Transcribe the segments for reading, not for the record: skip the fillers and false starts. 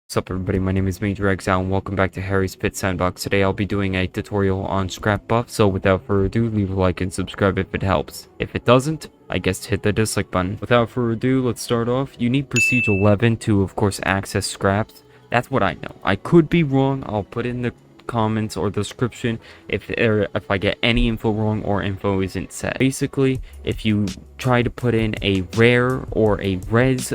What's up everybody, my name is MajorityExile and welcome back to Harry's Pit Sandbox. Today I'll be doing a tutorial on scrap buff, so without further ado, leave a like and subscribe if it helps. If it doesn't, I guess hit the dislike button. Without further ado, let's start off. You need Procedure 11 to of course access scraps. That's what I know. I could be wrong. I'll put in the comments or description if I get any info wrong or info isn't said. Basically, if you try to put in a rare or a res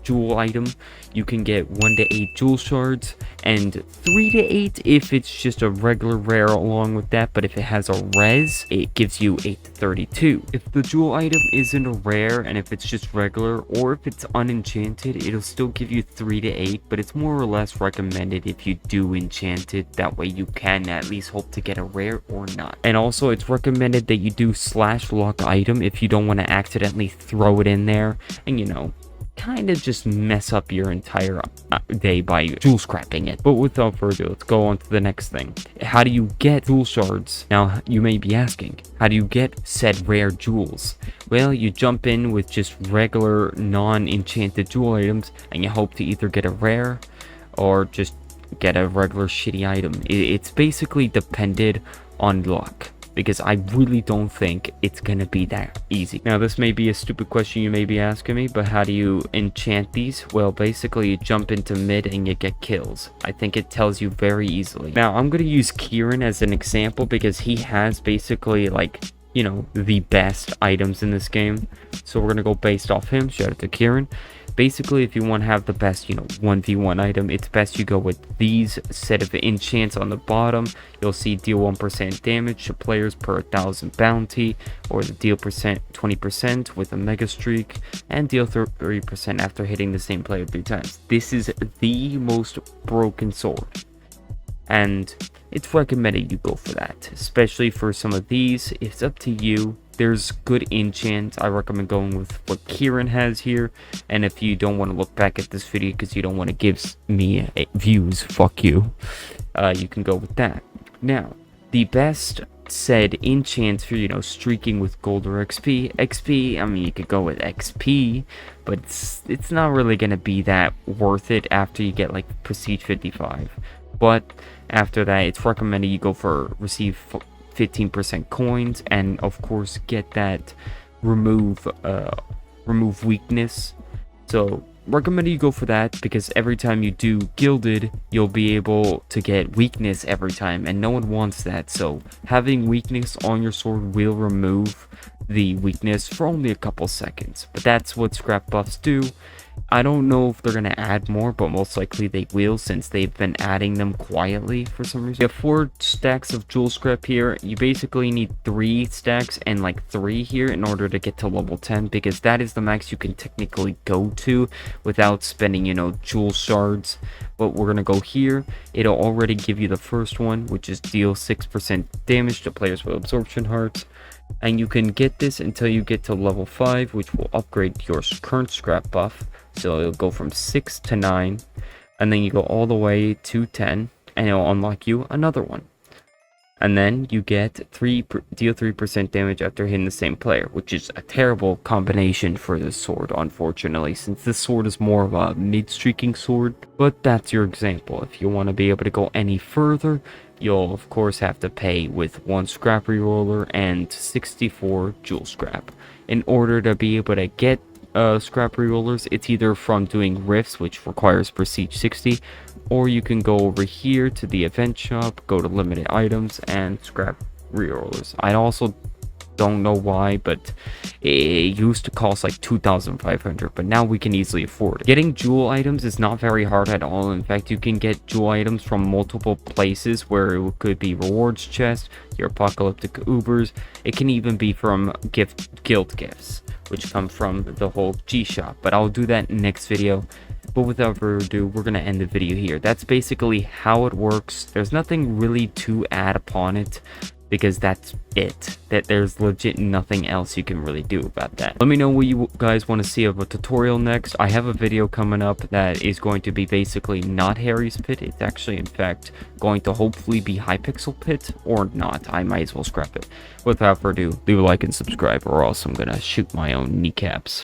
jewel item, you can get 1 to 8 jewel shards and 3 to 8 if it's just a regular rare along with that, but if it has a res, it gives you 8 to 32. If the jewel item isn't a rare and if it's just regular, or if it's unenchanted, it'll still give you 3 to 8, but it's more or less recommended if you do enchant it. That way you can at least hope to get a rare or not. And also it's recommended that you do /lock item if you don't want to accidentally throw it in there and, you know, kind of just mess up your entire day by jewel scrapping it. But without further ado, let's go on to the next thing. How do you get jewel shards? Now you may be asking, how do you get said rare jewels? Well, you jump in with just regular non-enchanted jewel items and you hope to either get a rare or just get a regular shitty item. It's basically dependent on luck, because I really don't think it's gonna be that easy. Now this may be a stupid question you may be asking me, but how do you enchant these? Well, basically you jump into mid and you get kills. I think it tells you very easily. Now I'm gonna use Kieran as an example because he has basically, like, you know, the best items in this game. So we're gonna go based off him. Shout out to Kieran. Basically, if you want to have the best, you know, 1v1 item, it's best you go with these set of enchants on the bottom. You'll see deal 1% damage to players per 1,000 bounty, or the deal 20% with a mega streak, and deal 30% after hitting the same player 3 times. This is the most broken sword, and it's recommended you go for that, especially for some of these. It's up to you. There's good enchants. I recommend going with what Kieran has here. And if you don't want to look back at this video because you don't want to give me views, fuck you, you can go with that. Now, the best said enchants for, you know, streaking with gold or XP, I mean, you could go with XP, but it's not really going to be that worth it after you get like Prestige 55. But after that, it's recommended you go for receive 15% coins, and of course get that remove weakness. So recommended you go for that, because every time you do gilded, you'll be able to get weakness every time, and no one wants that. So having weakness on your sword will remove the weakness for only a couple seconds, but that's what scrap buffs do. I don't know if they're going to add more, but most likely they will, since they've been adding them quietly for some reason. You have 4 stacks of jewel scrap here. You basically need 3 stacks and like 3 here in order to get to level 10, because that is the max you can technically go to without spending, you know, jewel shards. But we're going to go here. It'll already give you the first one, which is deal 6% damage to players with absorption hearts. And you can get this until you get to level 5, which will upgrade your current scrap buff. So it'll go from 6 to 9, and then you go all the way to 10, and it'll unlock you another one. And then you get deal 3% damage after hitting the same player, which is a terrible combination for this sword, unfortunately, since this sword is more of a mid-streaking sword. But that's your example. If you want to be able to go any further, you'll of course have to pay with 1 scrap reroller and 64 jewel scrap. In order to be able to get scrap rerollers, it's either from doing rifts, which requires prestige 60, or you can go over here to the event shop, go to limited items, and scrap rerollers. I also don't know why, but it used to cost like 2,500, but now we can easily afford it. Getting jewel items is not very hard at all. In fact, you can get jewel items from multiple places, where it could be rewards chest, your apocalyptic ubers. It can even be from guild gifts, which come from the whole G shop, but I'll do that in the next video. But without further ado, we're going to end the video here. That's basically how it works. There's nothing really to add upon it, because that's it. There's legit nothing else you can really do about that. Let me know what you guys want to see of a tutorial next. I have a video coming up that is going to be basically not Harry's Pit. It's actually, in fact, going to hopefully be Hypixel Pit, or not. I might as well scrap it. Without further ado, leave a like and subscribe, or else I'm gonna shoot my own kneecaps.